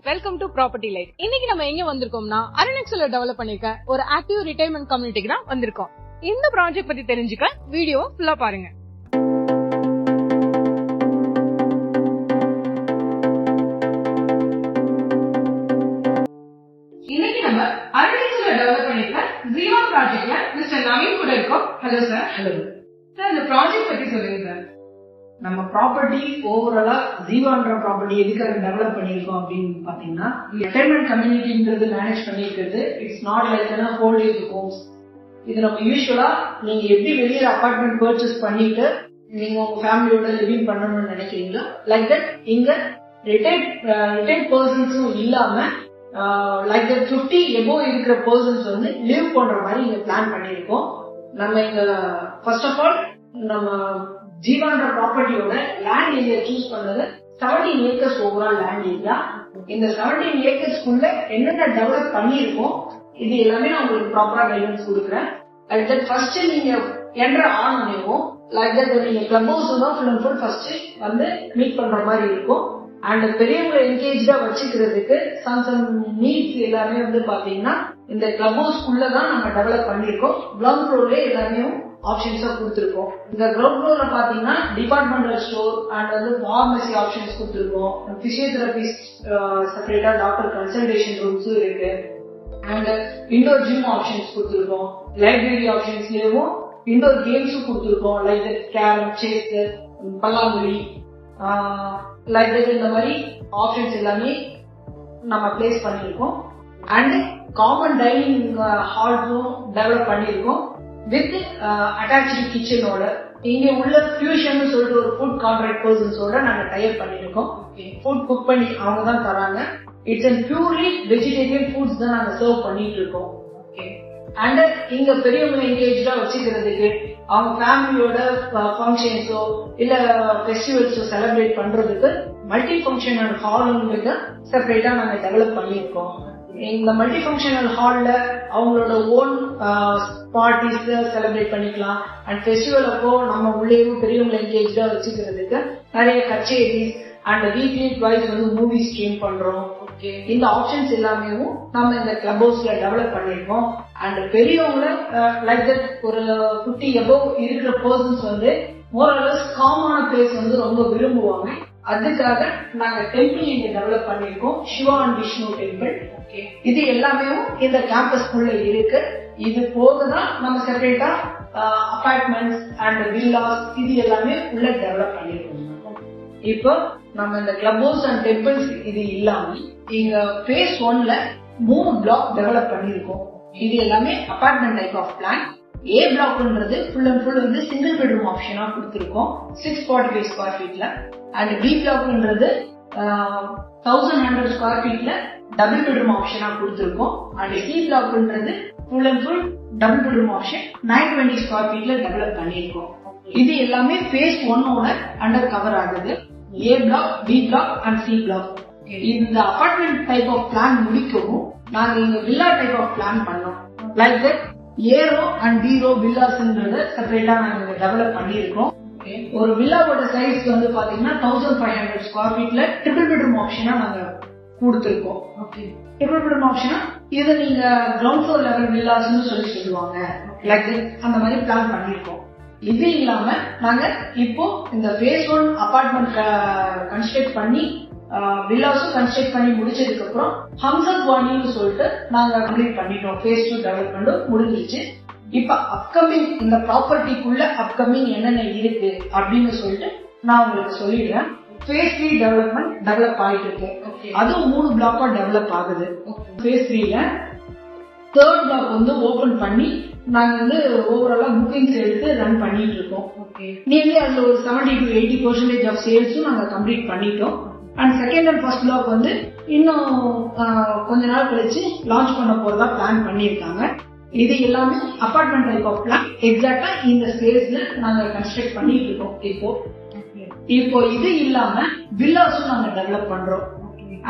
Welcome to property light. இன்னைக்கு நம்ம எங்க வந்திருக்கோம்னா அரண்எக்ஸ்ல டெவலப் பண்ணிருக்க ஒரு ஆக்டிவ் ரிட்டையர்மெண்ட் கம்யூனிட்டிக்கு தான் வந்திருக்கோம். இந்த ப்ராஜெக்ட் பத்தி தெரிஞ்சுக்க வீடியோ ஃபுல்லா பாருங்க. இன்னைக்கு நம்ம அரண்எக்ஸ்ல டெவலப் பண்ணிருக்க ஜீவா ப்ராஜெக்ட்ல மிஸ்டர் நவீன் கூட இருக்கோம். Hello sir. ஹலோ சார், இந்த ப்ராஜெக்ட் பத்தி சொல்லுங்க சார். நம்ம ப்ராப்பர்ட்டி ஓவராலா ஜீவான்ற ப்ராப்பர்ட்டி எதுக்காக டெவலப் பண்ணிருக்கோம் அப்படின்னு பாத்தீங்கன்னா, ரிட்டையர்மெண்ட் கம்யூனிட்டின்றது மேனேஜ் பண்ணிருக்கிறது it's not like old age homes. இது நம்ம யூஸ்வலா நீங்க எப்படி வெளியில அபார்ட்மெண்ட் பர்ச்சேஸ் பண்ணிட்டு நீங்க உங்க ஃபேமிலியோட லிவிங் பண்ணணும்னு நினைக்கிறீங்களோ லைக் தட் இங்க ரிட்டையர்ட் பர்சன்ஸும் இல்லாம லைக் தட் 50 எபோ இருக்கிற பர்சன்ஸ் வந்து லிவ் பண்ற மாதிரி இங்க பிளான் பண்ணிருக்கோம். நம்ம இங்க ஃபர்ஸ்ட் ஆஃப் ஆல் நம்ம ஜீவான்ற ப்ராப்பர்ட்டியோட லேண்ட் ஏரியா சூஸ் பண்ணது 17 ஏக்கர்ஸ் ஓவரால் லேண்ட் ஏரியா. இந்த 17 ஏக்கர்ஸ்க்குள்ள என்னென்ன டெவலப் பண்ணிருக்கோம் இது எல்லாமே நான் உங்களுக்கு ப்ராப்பரா கைடன்ஸ் கொடுக்குறேன். லைக் தட் ஃபர்ஸ்ட் நீங்க என்டர் ஆனோம் லைக் தட் நீங்க கிளப் ஹவுஸ் தான் ஃபுல் அண்ட் ஃபுல் ஃபர்ஸ்ட் வந்து மீட் பண்ற மாதிரி இருக்கும். அண்ட் பெரியவங்களை என்கேஜா வச்சுக்கிறதுக்கு சம் நீட்ஸ் எல்லாமே வந்து பாத்தீங்கன்னா இந்த கிளப் ஹவுஸ்க்குள்ளதான் நம்ம டெவலப் பண்ணிருக்கோம். கிரவுண்ட் ஃப்ளோர்ல எல்லாமே ஆப்ஷன்ஸா கொடுத்திருக்கோம். இந்த கிரவுண்ட் ஃப்ளோர்ல பாத்தீங்கன்னா டிபார்ட்மெண்டல் ஸ்டோர் அண்ட் வந்து பார்மசி ஆப்ஷன்ஸ் கொடுத்திருக்கோம். பிசியோதெரபிஸ்ட் செப்பரேட்டா டாக்டர் கன்சல்டேஷன் ரூம்ஸும் இருக்கு. அண்ட் இண்டோர் ஜிம் ஆப்ஷன்ஸ் கொடுத்திருக்கோம். லைப்ரரி ஆப்ஷன்ஸ்லயும் இண்டோர் கேம்ஸும் கொடுத்திருக்கோம். லைக் கேரம், செஸ், பல்லாங்குழி, லைக் இந்த மாதிரி ஆப்ஷன்ஸ் எல்லாமே நம்ம பிளேஸ் பண்ணிருக்கோம். அண்ட் காமன் டைனிங் ஹால்ஸும் டெவலப் பண்ணிருக்கோம் வித் அட்டாச்சு கிச்சனோட. இங்க உள்ள ஃபியூஷன் சொல்லிட்டு ஒரு ஃபுட் கான்ட்ராக்ட் பர்சன்ஸோட நாங்க டைப் பண்ணிருக்கோம். ஃபுட் குக் பண்ணி அவங்க தான் தராங்க. It's and purely vegetarian foods தான் நாங்க சர்வ் பண்ணிட்டு இருக்கோம். அண்ட் இங்க பெரியவங்களை என்கேஜா வச்சுக்கிறதுக்கு அவங்க ஃபேமிலியோட ஃபங்க்ஷன்ஸோ இல்ல ஃபெஸ்டிவல்ஸோ செலிப்ரேட் பண்றதுக்கு மல்டி ஃபங்க்ஷனல் ஹாலுங்கிறது செப்பரேட்டா நாங்க டெவலப் பண்ணிருக்கோம். இந்த மல்டி ஃபங்க்ஷனல் ஹால்ல அவங்களோட ஓன் பார்ட்டிஸ் செலிப்ரேட் பண்ணிக்கலாம். அண்ட் ஃபெஸ்டிவல் அப்போ நம்ம உள்ளேயும் பெரியவங்களை என்கேஜா வச்சுக்கிறதுக்கு நிறைய கச்சேரிஸ் அண்ட் வீக்லி ட்வைஸ் வந்து மூவி ஸ்ட்ரீம் பண்றோம். இந்த ஆப்ஷன்ஸ் எல்லாமே நம்ம இந்த கிளப் ஹவுஸ்ல டெவலப் பண்ணிருக்கோம். அண்ட் பெரியவங்க லைக் தட் ஒரு 50 எபோவ் இருக்கிற பர்சன்ஸ் வந்து மோரலஸ் காமான பிளேஸ் வந்து ரொம்ப விரும்புவாங்க. அதுக்காக நாங்க டெம்பிள் இங்க டெவலப் பண்ணிருக்கோம். Shiva and Vishnu temple. இது எல்லாமே இந்த கேம்பஸ்குள்ள இருக்கு. இது போகதான் நம்ம செப்பரேட்டா அபார்ட்மெண்ட்ஸ் அண்ட் வில்லாஸ் இது எல்லாமே உள்ள டெவலப் பண்ணிருக்கோம். இப்போ நம்ம இந்த கிளப் ஹவுஸ் அண்ட் டெம்பிள்ஸ் இது இல்லாம இங்க phase 1ல 3 பிளாக் டெவலப் பண்ணிருக்கோம். இது எல்லாமே apartment type of plan. A பிளாக்ன்றது ஃபுல் அண்ட் ஃபுல் வந்து சிங்கிள் பெட்ரூம் ஆப்ஷனா கொடுத்திருக்கோம் 645 ஸ்கொயர் ஃபீட்ல. அண்ட் பி பிளாக்ன்றது 1100 ஸ்கொயர் ஃபீட்ல டபுள் பெட்ரூம் ஆப்ஷனா கொடுத்திருக்கோம். அண்ட் சி பிளாக்ன்றது full and full double bedroom option 920 square ஃபீட்ல டெவலப் பண்ணிருக்கோம். இது எல்லாமே phase 1ஓட அண்டர் கவர் ஆகுது. A block, B block and C block. இந்த அபார்ட்மெண்ட் டைப் ஆஃப் பிளான் முடிக்கவும் நாங்க இங்க வில்லா டைப் ஆஃப் பிளான் பண்ணோம். லைக் தட் ஏரோ அண்ட் பீரோ வில்லாஸ்ன்றத செப்பரேட்டா நாங்க டெவலப் பண்ணிருக்கோம். ஒரு வில்லாவோட சைஸ் வந்து பாத்தீங்கன்னா 1500 ஸ்கொயர் ஃபீட்ல ட்ரிபிள் பெட்ரூம் ஆப்ஷனா நாங்க கொடுத்திருக்கோம். ட்ரிபிள் பெட்ரூம் ஆப்ஷனா இது நீங்க கிரவுண்ட் ஃப்ளோர் லெவல் வில்லாஸ்னு சொல்லுவாங்க. லைக் தட் அந்த மாதிரி பிளான் பண்ணிருக்கோம். இது இல்லாம நாங்க இப்போ இந்த phase 1 அபார்ட்மெண்ட் கன்ஸ்ட்ரக்ட் பண்ணி வில்லாஸும் கன்ஸ்ட்ரக்ட் பண்ணி முடிச்சதுக்கு அப்புறம் ஹம்சத் வாணின்னு சொல்லிட்டு நாங்க கம்ப்ளீட் பண்ணிட்டோம். phase 2 டெவலப்மெண்ட் முடிஞ்சிருச்சு. இப்ப அப்கமிங் இந்த ப்ராப்பர்ட்டிக்குள்ள அப்கமிங் என்னென்ன இருக்கு அப்படின்னு சொல்லிட்டு நான் உங்களுக்கு சொல்லிடுறேன். phase 3 டெவலப் ஆயிட்டு இருக்கு. அதுவும் 3 பிளாக்கா டெவலப் ஆகுது. phase 3ல 3rd பிளாக் வந்து ஓபன் பண்ணி நாங்க வந்து ஓவராலா புக்கிங்ஸ் எடுத்து ரன் பண்ணிட்டு இருக்கோம். நீங்களே அதுல ஒரு 70 to 80% ஆஃப் சேல்ஸும் நாங்க கம்ப்ளீட் பண்ணிட்டோம். And second and first block வந்து இன்னும் கொஞ்ச நாள் கழிச்சு லான்ச் பண்ண போறதா பிளான் பண்ணிருக்காங்க. இது எல்லாமே அபார்ட்மெண்ட் டைப் ஆஃப் பிளான் எக்ஸாக்டா இந்த ஸ்பேஸ்ல நாங்க கன்ஸ்ட்ரக்ட் பண்ணிட்டு இருக்கோம். இப்போ இது இல்லாம வில்லாஸும் நாங்க டெவலப் பண்றோம்.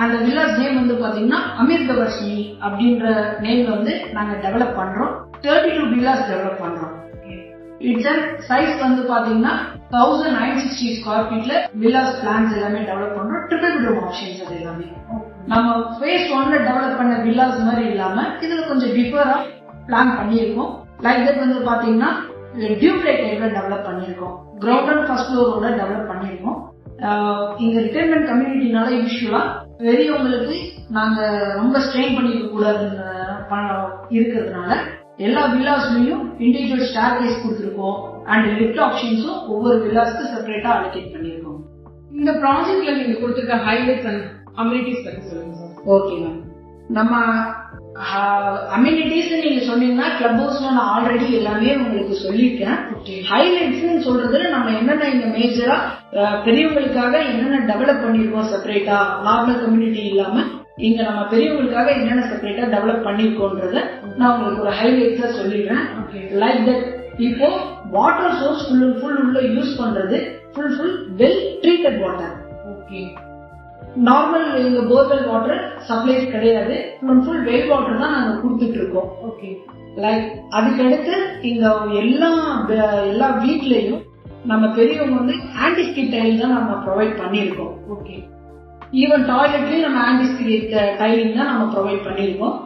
அந்த வில்லாஸ் நேம் வந்து பாத்தீங்கன்னா அமிர்தவர்ஷினி அப்படின்ற நேம்ல வந்து நாங்க டெவலப் பண்றோம். 32 வில்லாஸ் டெவலப் பண்றோம். இட்ஸ் சைஸ் வந்து பாத்தீங்கன்னா 1960 ஸ்கொயர் ஃபீட்ல வில்லாஸ் பிளான்ஸ் எல்லாமே டெவலப் பண்றோம். ட்ரிபிள் பெட்ரூம் ஆப்ஷன்ஸ் அது எல்லாமே. நம்ம phase 1ல டெவலப் பண்ண வில்லாஸ் மாதிரி இல்லாம இதுல கொஞ்சம் டிஃபரா பிளான் பண்ணியிருக்கோம். லைக் தட் வந்து பாத்தீங்கன்னா டியூப்ளெக்ஸ் டைப்ல டெவலப் பண்ணியிருக்கோம். கிரவுண்ட் அண்ட் ஃபர்ஸ்ட் ஃப்ளோரோட டெவலப் பண்ணியிருக்கோம். இந்த ரிட்டைர்மெண்ட் கம்யூனிட்டினால யூஸ்வலா பெரியவங்களுக்கு நாங்க ரொம்ப ஸ்ட்ரெயின் பண்ணிக்க கூடாதுன்னு இருக்கிறதுனால எல்லா வில்லாஸ்லயும் இண்டிவிஜுவல் ஸ்டார் கேஸ் கொடுத்துருக்கோம். அண்ட் லிஃப்ட் ஆப்ஷன்ஸும் ஒவ்வொரு வில்லாஸ்க்கு செப்பரேட்டா அலோகேட் பண்ணியிருக்கோம். இந்த ப்ராஜெக்ட்ல நீங்க கொடுத்திருக்க ஹைலைட்ஸ் அண்ட் அம்யூனிட்டிஸ் பத்தி சொல்லுங்க சார். Okay ma'am. நம்ம அம்யூனிட்டிஸ் நீங்க சொன்னீங்கன்னா கிளப் ஹவுஸ்ல நான் ஆல்ரெடி எல்லாமே உங்களுக்கு சொல்லியிருக்கேன். ஹைலைட்ஸ் சொல்றதுல நம்ம என்னென்ன இங்க மேஜரா பெரியவங்களுக்காக என்னென்ன டெவலப் பண்ணிருக்கோம் செப்பரேட்டா, நார்மல் கம்யூனிட்டி இல்லாம இங்க நம்ம பெரியவங்களுக்காக என்னென்ன செப்பரேட்டா டெவலப் பண்ணிருக்கோன்றத நான் உங்களுக்கு ஒரு ஹைலைட்ஸா சொல்லிடுறேன். லைக் தட் இப்போ வாட்டர் சோர்ஸ் ஃபுல் உள்ள யூஸ் பண்றது full well treated water. Okay. Normal இங்க போர்வெல் வாட்டர் சப்ளைஸ் கிடையாது. ஃபுல் வெல் வாட்டர் தான் நாங்க கொடுத்துட்டு இருக்கோம். ஓகே. லைக் அதுக்கடுத்து இங்க எல்லா வீட்லயும் நம்ம பெரியவங்க வந்து ஆன்டிஸ்கிட் டைல் தான் நம்ம ப்ரொவைட் பண்ணிருக்கோம். ஓகே. ஈவன் டாய்லெட்லயும் நம்ம ஆன்டிஸ்கிட் டைலிங் தான் நம்ம ப்ரொவைட் பண்ணிருக்கோம்.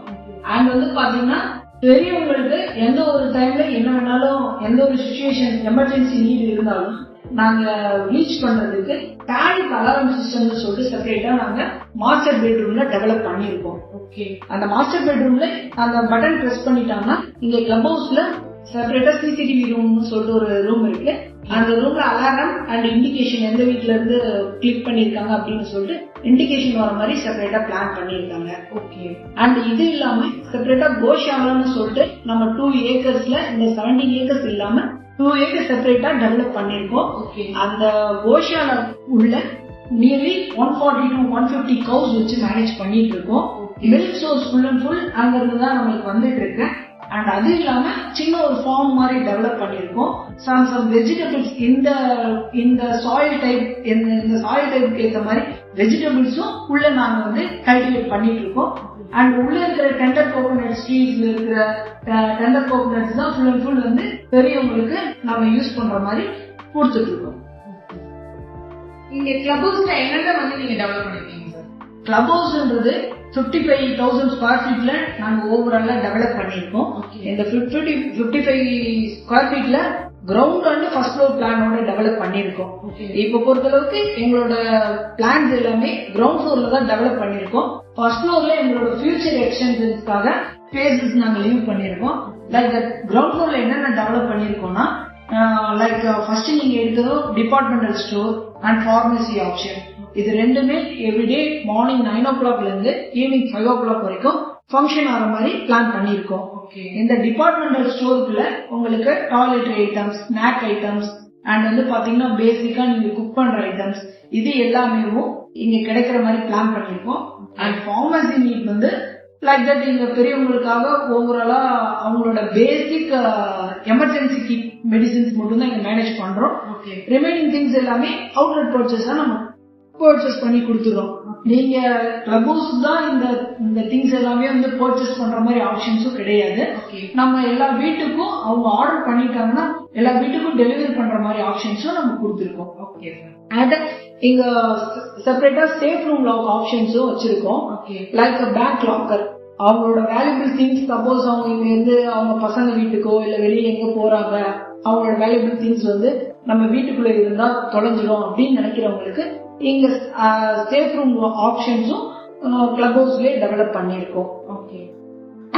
அண்ட் வந்து பாத்தீங்கன்னா பெரியவங்களுக்கு எந்த ஒரு டைம்ல என்ன வேணாலும் எந்த ஒரு சிச்சுவேஷன் எமர்ஜென்சி நீட் இருந்தாலும் நாங்க ரீச் பண்றதுக்கு பேனிக் அலாரம் சிஸ்டம் சொல்லிட்டு செப்பரேட்டா நாங்க மாஸ்டர் பெட்ரூம்ல டெவலப் பண்ணிருக்கோம். ஓகே. அந்த மாஸ்டர் பெட்ரூம்ல அந்த பட்டன் பிரஸ் பண்ணிட்டாங்கன்னா இங்க கிளப் ஹவுஸ்ல செப்பரேட்டா சிசிடிவி ரூம்னு சொல்லிட்டு ஒரு ரூம் இருக்கு. அந்த ரூம்ல அலாரம் அண்ட் இண்டிகேஷன் எந்த வீட்ல இருந்து கிளிக் பண்ணிருக்காங்க அப்படின்னு சொல்லிட்டு இண்டிகேஷன் வர மாதிரி செப்பரேட்டா பிளான் பண்ணிருக்காங்க. ஓகே. அண்ட் இது இல்லாம செப்பரேட்டா கோஷாலான்னு சொல்லிட்டு நம்ம 2 ஏக்கர்ஸ்ல இந்த 17 ஏக்கர்ஸ் இல்லாம 2 ஏக்கர் செப்பரேட்டா டெவலப் பண்ணிருக்கோம். அந்த கோஷாலா உள்ள நியர்லி 140 to 150 கவுஸ் வச்சு மேனேஜ் பண்ணிட்டு இருக்கோம். Milk source full and full அங்க இருந்து தான் நம்மளுக்கு வந்துட்டு இருக்கு. அண்ட் அது இல்லாம சின்ன ஒரு ஃபார்ம் மாதிரி டெவலப் பண்ணிருக்கோம். சம் வெஜிடபிள்ஸ் இந்த சாயில் டைப் இந்த சாயில் டைப்புக்கு ஏற்ற மாதிரி வெஜிடபிள்ஸும் உள்ள நாங்க வந்து கல்டிவேட் பண்ணிட்டு இருக்கோம். அண்ட் உள்ள இருக்கிற டெண்டர் கோகோனட் ட்ரீஸ்ல இருக்கிற டெண்டர் கோகோனட்ஸ் தான் ஃபுல் அண்ட் ஃபுல் வந்து பெரியவங்களுக்கு நாம யூஸ் பண்ற மாதிரி கொடுத்துட்டு இருக்கோம். இங்க கிளப் ஹவுஸ்ல என்னென்ன வந்து நீங்க டெவலப் பண்ணிருக்கீங்க சார்? கிளப் ஹவுஸ்ன்றது 55,000 ஸ்கொயர் ஃபீட்ல நாங்க ஓவராலா டெவலப் பண்ணிருக்கோம். இந்த 55 ஸ்கொயர் ஃபீட்ல கிரவுண்ட் அண்ட் ஃபர்ஸ்ட் ஃப்ளோர் பிளானோட டெவலப் பண்ணிருக்கோம். இப்ப பொறுத்தளவுக்கு எங்களோட பிளான்ஸ் எல்லாமே கிரவுண்ட் ஃப்ளோர்ல தான் டெவலப் பண்ணிருக்கோம். ஃபர்ஸ்ட் ஃப்ளோர்ல எங்களோட ஃபியூச்சர் எக்ஸ்டென்ஷன்ஸ்க்காக பேசஸ் நாங்க லீவ் பண்ணிருக்கோம். லைக் கிரவுண்ட் ஃப்ளோர்ல என்னென்ன டெவலப் பண்ணிருக்கோம்னா லைக் ஃபர்ஸ்ட் நீங்க எடுத்ததும் departmental store and pharmacy option. இது ரெண்டுமே எவ்ரிடே மார்னிங் 9 o'clock இருந்து ஈவினிங் 5 o'clock வரைக்கும் ஃபங்க்ஷன் ஆகிற மாதிரி பிளான் பண்ணிருக்கோம். இந்த டிபார்ட்மெண்டல் ஸ்டோருக்குள்ள உங்களுக்கு toilet items, snack items and வந்து பாத்தீங்கன்னா பேசிக்கா நீங்க குக் பண்ற ஐட்டம்ஸ் இது எல்லாமே இங்க கிடைக்கிற மாதிரி பிளான் பண்ணிருக்கோம். அண்ட் பார்மசி நீட் வந்து லைக் தட் இங்க பெரியவங்களுக்காக ஓவராலா அவங்களோட பேசிக் எமர்ஜென்சி கிட் மெடிசின்ஸ் மட்டும் தான் இங்க மேனேஜ் பண்றோம். ரிமைனிங் திங்ஸ் எல்லாமே அவுட்லெட் பர்ச்சேஸ் நம்ம பர்ச்சேஸ் பண்ணி கொடுத்துறோம். நீங்க கிளப் ஹவுஸ் தான் இந்த திங்ஸ் எல்லாமே வந்து பர்ச்சேஸ் பண்ற மாதிரி ஆப்ஷன்ஸும் கிடையாது. நம்ம எல்லா வீட்டுக்கும் அவங்க ஆர்டர் பண்ணிட்டாங்கன்னா எல்லா வீட்டுக்கும் டெலிவரி பண்ற மாதிரி ஆப்ஷன்ஸும் நம்ம கொடுத்துருக்கோம். அண்ட் இங்க செப்பரேட்டா சேஃப் ரூம் லாக் ஆப்ஷன்ஸும் வச்சிருக்கோம். லைக் பேங்க் லாக்கர், அவங்களோட வேல்யூபிள் திங்ஸ் சப்போஸ் அவங்க இங்க இருந்து அவங்க பசங்க வீட்டுக்கோ இல்ல வெளியே எங்க போறாங்க அவங்களோட வேல்யூபிள் திங்ஸ் வந்து நம்ம வீட்டுக்குள்ள இருந்தா தொலைஞ்சிடும் அப்படின்னு நினைக்கிறவங்களுக்கு இங்க சேஃப் ரூம் ஆப்ஷன்ஸும் கிளப் ஹவுஸ்லயே டெவலப் பண்ணிருக்கோம்.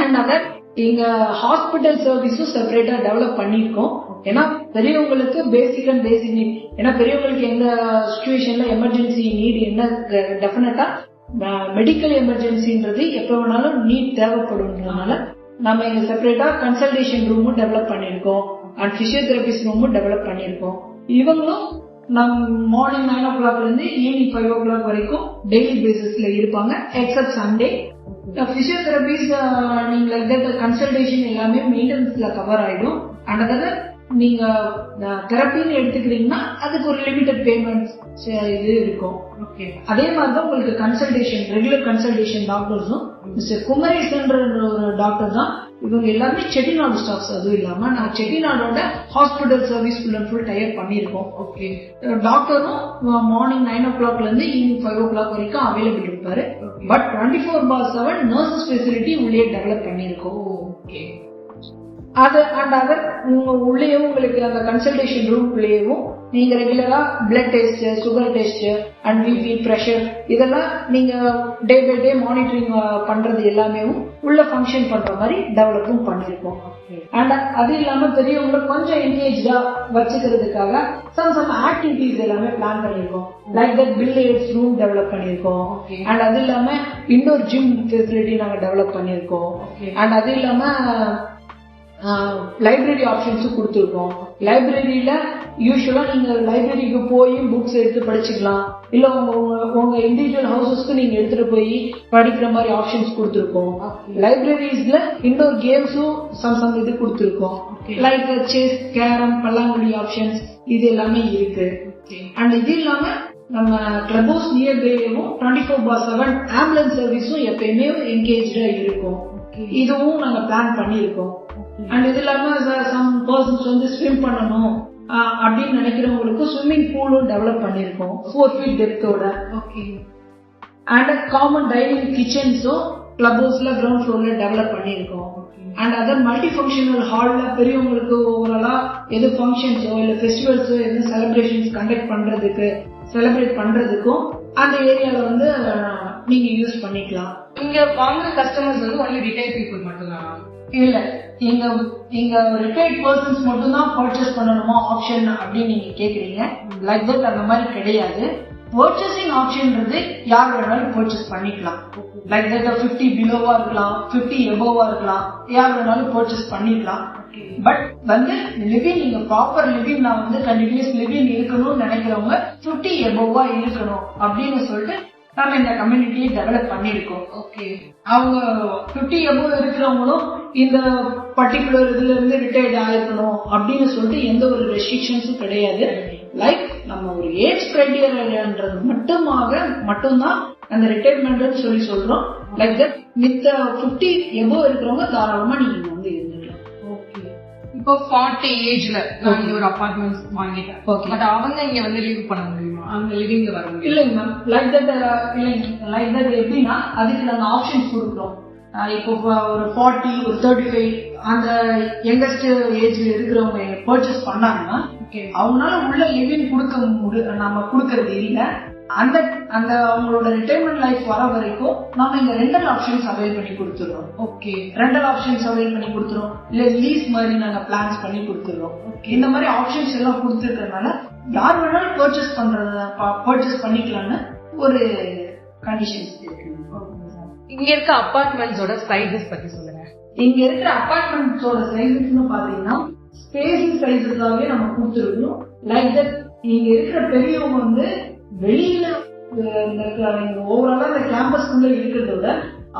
அண்ட் அதர் இங்க ஹாஸ்பிட்டல் சர்வீஸும் செப்பரேட்டா டெவலப் பண்ணிருக்கோம். ஏன்னா பெரியவங்களுக்கு பேசிக் அண்ட் பேசிக் நீட், ஏன்னா பெரியவங்களுக்கு எந்த சிச்சுவேஷன்ல எமர்ஜென்சி நீட் என்ன டெஃபினட்டா மெடிக்கல் எமர்ஜென்சின்றது எப்ப வேணாலும் நீட் தேவைப்படும்ன்றதுனால நம்ம இங்க செப்பரேட்டா கன்சல்டேஷன் ரூமும் டெவலப் பண்ணிருக்கோம். அண்ட் பிசியோதெரபிஸ்ட் ரூமும் டெவலப் பண்ணிருக்கோம். இவங்களும் நம் மார்னிங் 9 o'clock இருந்து ஈவினிங் 5 o'clock வரைக்கும் டெய்லி பேசிஸ்ல இருப்பாங்க எக்ஸப்ட் சண்டே. பிசியோதெரபிஸ் நீங்க லைக் தட் கன்சல்டேஷன் எல்லாமே மெயின்டெனன்ஸ்ல கவர் ஆயிடும். அண்ட் நீங்க தெரப்பின்னு எடுத்துக்கிறீங்கன்னா அதுக்கு ஒரு லிமிடெட் பேமெண்ட் இது இருக்கும். அதே மாதிரிதான் உங்களுக்கு கன்சல்டேஷன், ரெகுலர் கன்சல்டேஷன் டாக்டர்ஸும் மிஸ்டர் குமரேசன்ற ஒரு டாக்டர் தான். இவங்க எல்லாமே செட்டிநாடு ஸ்டாஃப்ஸ். அதுவும் இல்லாம நான் செட்டிநாடோட hospital service full and full type பண்ணிருக்கோம். டாக்டரும் மார்னிங் 9 o'clock இருந்து ஈவினிங் 5 o'clock வரைக்கும் அவைலபிள் இருப்பாரு. பட் 24/7 நர்சஸ் ஃபெசிலிட்டி உள்ளே டெவலப் பண்ணிருக்கோம். அது அண்ட் அதர் உள்ளேயும் உங்களுக்கு அந்த கன்சல்டேஷன் ரூம் உள்ளேயும் நீங்க ரெகுலரா blood test, sugar test and BP, pressure இதெல்லாம் நீங்க டே பை டே மானிட்டரிங் பண்றது எல்லாமே உள்ள ஃபங்க்ஷன் பண்ற மாதிரி டெவலப்பும் பண்ணிருக்கோம். அண்ட் அது இல்லாம பெரியவங்களை கொஞ்சம் என்கேஜா வச்சுக்கிறதுக்காக சம் ஆக்டிவிட்டிஸ் எல்லாமே பிளான் பண்ணிருக்கோம். Like that billiards room develop பண்ணிருக்கோம். அண்ட் அது இல்லாம இண்டோர் ஜிம் ஃபெசிலிட்டி நாங்க டெவலப் பண்ணிருக்கோம். அண்ட் அது இல்லாம லைப்ரரி ஆப்ஷன்ஸும் கொடுத்துருக்கோம். லைப்ரரியில யூஸ்வலா நீங்க லைப்ரரிக்கு போய் புக்ஸ் எடுத்து படிச்சுக்கலாம், இல்ல உங்க இண்டிவிஜுவல் ஹவுசஸ்க்கு நீங்க எடுத்துட்டு போய் படிக்கிற மாதிரி ஆப்ஷன்ஸ் கொடுத்துருக்கோம். லைப்ரரிஸ்ல இண்டோர் கேம்ஸும் சம் இது கொடுத்துருக்கோம். லைக் செஸ், கேரம், பல்லாங்குழி ஆப்ஷன்ஸ் இது எல்லாமே இருக்கு. அண்ட் இது இல்லாம நம்ம கிளப் ஹவுஸ் நியர்பையும் 24/7 ஆம்புலன்ஸ் சர்வீஸும் எப்பயுமே என்கேஜா இருக்கும். இதுவும் நாங்க பிளான் பண்ணிருக்கோம். அண்ட் இது இல்லாம சம் பர்சன்ஸ் வந்து ஸ்விம் பண்ணணும் அப்படின்னு நினைக்கிறவங்களுக்கு ஸ்விம்மிங் பூலும் டெவலப் பண்ணிருக்கோம் 4 feet டெப்த்தோட. அண்ட் காமன் டைனிங் கிச்சன்ஸும் கிளப் ஹவுஸ்ல கிரவுண்ட் ஃப்ளோர்ல டெவலப் பண்ணிருக்கோம். அண்ட் அதர் மல்டி ஃபங்க்ஷனல் ஹால்ல பெரியவங்களுக்கு ஓவராலா எது ஃபங்க்ஷன்ஸோ இல்ல ஃபெஸ்டிவல்ஸோ எது செலிப்ரேஷன்ஸ் செலிப்ரேட் பண்றதுக்கும் அந்த ஏரியால வந்து நீங்க யூஸ் பண்ணிக்கலாம். இங்க வாங்குற கஸ்டமர்ஸ் வந்து ஒன்லி ரிட்டையர்ட் பீப்புள் மட்டும்தான்? இல்ல, இங்க ரிட்டையர்ட் பர்சன்ஸ் மட்டும் தான் பர்ச்சேஸ் பண்ணணுமா ஆப்ஷன் அப்படின்னு நீங்க கேக்குறீங்க. லைக் தட் அந்த மாதிரி கிடையாது. பர்ச்சேசிங் ஆப்ஷன்ன்றது யார் வேணாலும் பர்ச்சேஸ் பண்ணிக்கலாம். லைக் தட் 50 பிலோவா இருக்கலாம், 50 எபோவா இருக்கலாம், யார் வேணாலும் பர்ச்சேஸ் பண்ணிக்கலாம். பட் வந்து லிவிங், நீங்க ப்ராப்பர் லிவிங், நான் வந்து கண்டினியூஸ் லிவிங் இருக்கணும்னு நினைக்கிறவங்க 50 எபோவா இருக்கணும் அப்படின்னு சொல்லிட்டு நம்ம இந்த கம்யூனிட்டியை டெவலப் பண்ணிருக்கோம். அவங்க 50 எபோவ் இருக்கிறவங்களும் இந்த பர்டிகுலர் இதுல இருந்து ரிட்டையர்ட் ஆயிருக்கணும் அப்படின்னு சொல்லிட்டு எந்த ஒரு ரெஸ்ட்ரிக்ஷன்ஸும் கிடையாது. லைக் நம்ம ஒரு ஏஜ் கிரைட்டீரியான்றது மட்டும்தான் அந்த ரிட்டையர்மெண்ட் சொல்லி சொல்றோம். லைக் தட் மித்த 50 எபோவ் இருக்கிறவங்க தாராளமா நீங்க வந்து இருந்துக்கலாம். இப்போ 40 ஏஜ்ல நான் இங்க ஒரு அபார்ட்மெண்ட் வாங்கிட்டேன். பட் அவங்க இங்க வந்து லீவ் பண்ண முடியுமா? அவங்க லிவிங்ல வர முடியும்? இல்லைங்க மேம். லைக் தட் எப்படின்னா அதுக்கு நாங்க ஆப்ஷன்ஸ் கொடுக்குறோம். இப்போ ஒரு 40, ஒரு 35 அந்த யங்கஸ்ட் ஏஜ்ல இருக்கிறவங்க பர்ச்சேஸ் பண்ணாங்கன்னா அவங்களால உள்ள லிவிங் நம்ம கொடுக்கறது இல்ல. அந்த அவங்களோட ரிட்டையர்மெண்ட் லைஃப் வர வரைக்கும் நாம இங்க ரெண்டல் ஆப்ஷன்ஸ் அவைல் பண்ணி கொடுத்துறோம். ரெண்டல் ஆப்ஷன்ஸ் அவைல் பண்ணி கொடுத்துறோம், இல்ல லீஸ் மாதிரி நாங்க பிளான்ஸ் பண்ணி கொடுத்துறோம். இந்த மாதிரி ஆப்ஷன்ஸ் எல்லாம் கொடுத்துருக்கறதுனால யார் வேணாலும் பர்ச்சேஸ் பண்ணிக்கலாம்னு ஒரு கண்டிஷன்ஸ் இருக்கு. இங்க இருக்க அபார்ட்மெண்ட்ஸோட சைஸஸ் பத்தி சொல்லுங்க. இங்க இருக்கிற அபார்ட்மெண்ட்ஸோட சைஸஸ்னு பாத்தீங்கன்னா ஸ்பேசிங் சைஸஸாவே நம்ம கொடுத்துருக்கோம். லைக் தட் இங்க இருக்கிற பெரியவங்க வந்து வெளியில ஓவராலா இந்த கேம்பஸ்குள்ள இருக்கிறத விட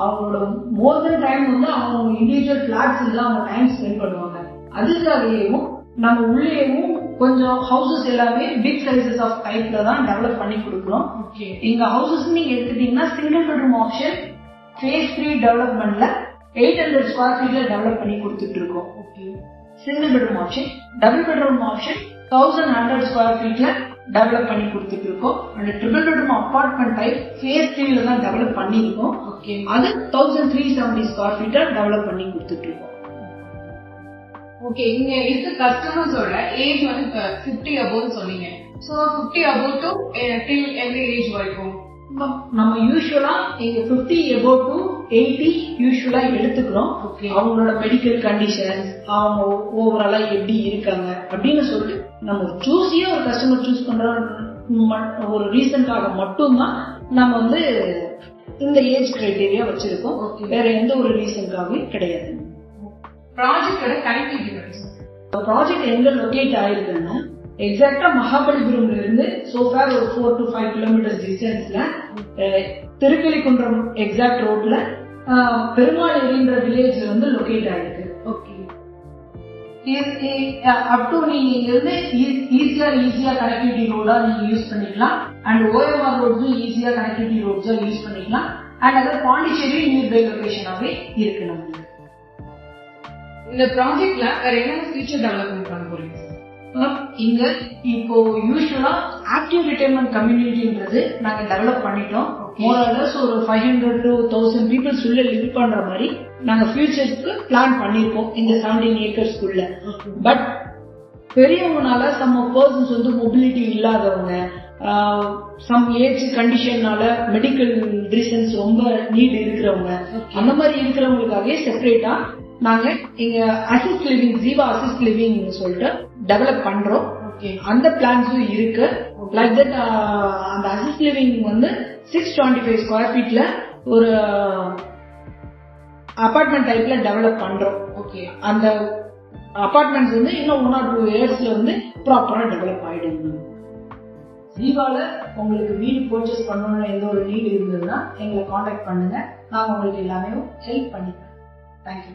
அவங்களோட மோர் தென் டைம் வந்து அவங்க இண்டிவிஜுவல் பிளாட்ஸ் எல்லாம் அவங்க டைம் ஸ்பெண்ட் பண்ணுவாங்க. அதுக்காகவும் நம்ம உள்ளேயும் கொஞ்சம் ஹவுசஸ் எல்லாமே பிக் சைசஸ் ஆஃப் டைப்ல தான் டெவலப் பண்ணி கொடுக்குறோம். எங்க ஹவுசஸ் நீங்க எடுத்துட்டீங்கன்னா சிங்கிள் பெட்ரூம் ஆப்ஷன் ஃபேஸ் 3 டெவலப்மெண்ட்ல 800 ஸ்கொயர் ஃபீட்ல டெவலப் பண்ணி கொடுத்துட்டு இருக்கோம். Single bedroom option. Double bedroom option 1100 square ஃபீட்ல டெவலப் பண்ணி கொடுத்துட்டு இருக்கோம். அந்த triple bedroom apartment type phase 3ல தான் டெவலப் பண்ணிருக்கோம். அது 1370 ஸ்கொயர் ஃபீட்ல டெவலப் பண்ணி கொடுத்துட்டு இருக்கோம். இங்க இருக்க கஸ்டமர்ஸோட ஏஜ் வந்து 50 above சொன்னீங்க. So 50 above to till every age வரைக்கும் நம்ம யூசுவலா இங்க 50 above to 80 யூசுவலா எடுத்துக்கிறோம். அவங்களோட மெடிக்கல் கண்டிஷன்ஸ், அவங்க ஓவராலா எப்படி இருக்காங்க அப்படின்னு சொல்லிட்டு நம்ம சூஸியா ஒரு கஸ்டமர் சூஸ் பண்ற ஒரு ரீசன்காக மட்டும்தான் நம்ம வந்து இந்த ஏஜ் கிரைட்டீரியா வச்சிருக்கோம். வேற எந்த ஒரு ரீசன்காகவும் கிடையாது. ப்ராஜெக்ட் எங்க லொகேட் ஆயிருக்குன்னா எக்ஸாக்டா மகாபலிபுரம்ல இருந்து சோஃபார் ஒரு 4 to 5 kilometers டிஸ்டன்ஸ்ல திருக்கலிக்குன்றம் எக்ஸாக்ட் ரோட்ல பெருமாள் என்ற வில்லேஜ்ல வந்து லொகேட் ஆயிருக்கு. அப் டு நீங்க இருந்து ஈஸியா கனெக்டிவிட்டி ரோடா நீங்க யூஸ் பண்ணிக்கலாம். அண்ட் OMR ரோட்ஸும் ஈஸியா கனெக்டிவிட்டி ரோட்ஸா யூஸ் பண்ணிக்கலாம். அண்ட் அது பாண்டிச்சேரி நியர்பை லொகேஷனாவே இருக்கு நம்மளுக்கு. இந்த ப்ராஜெக்ட்ல வேற என்ன ஃபியூச்சர் டெவலப்மெண்ட் பண்ண போறீங்க? இங்க இப்போ யூஸ்வலா ஆக்டிவ் ரிட்டைர்மெண்ட் கம்யூனிட்டின்றது நாங்க டெவலப் பண்ணிட்டோம். மோரலஸ் ஒரு 500 to 1000 பீப்புள்ஸ் உள்ள லிவ் பண்ற மாதிரி நாங்க ஃபியூச்சருக்கு பிளான் பண்ணிருக்கோம் இந்த 17 ஏக்கர்ஸ்க்குள்ள. பட் பெரியவங்கனால சம் பர்சன்ஸ் வந்து மொபிலிட்டி இல்லாதவங்க, சம் ஏஜ் கண்டிஷன்னால மெடிக்கல் ரீசன்ஸ் ரொம்ப நீட் இருக்கிறவங்க, அந்த மாதிரி இருக்கிறவங்களுக்காகவே செப்பரேட்டா நாங்க இங்க assist living, Jeeva assist living சொல்லிட்டு டெவலப் பண்றோம். அந்த பிளான்ஸும் இருக்கு. லைக் தட் அந்த அசிஸ்ட் லிவிங் வந்து 625 ஸ்கொயர் ஃபீட்ல ஒரு அபார்ட்மெண்ட் டைப்ல டெவலப் பண்றோம். ஓகே, அந்த அபார்ட்மெண்ட்ஸ் வந்து இன்னும் 1 or 2 இயர்ஸ்ல வந்து ப்ராப்பரா டெவலப் ஆயிடும். ஜீவால உங்களுக்கு வீடு பர்ச்சேஸ் பண்ணணும்னு எந்த ஒரு நீட் இருந்ததுன்னா எங்களை காண்டாக்ட் பண்ணுங்க. நாங்க உங்களுக்கு எல்லாமே ஹெல்ப் பண்ணிக்கிறோம். தேங்க்யூ.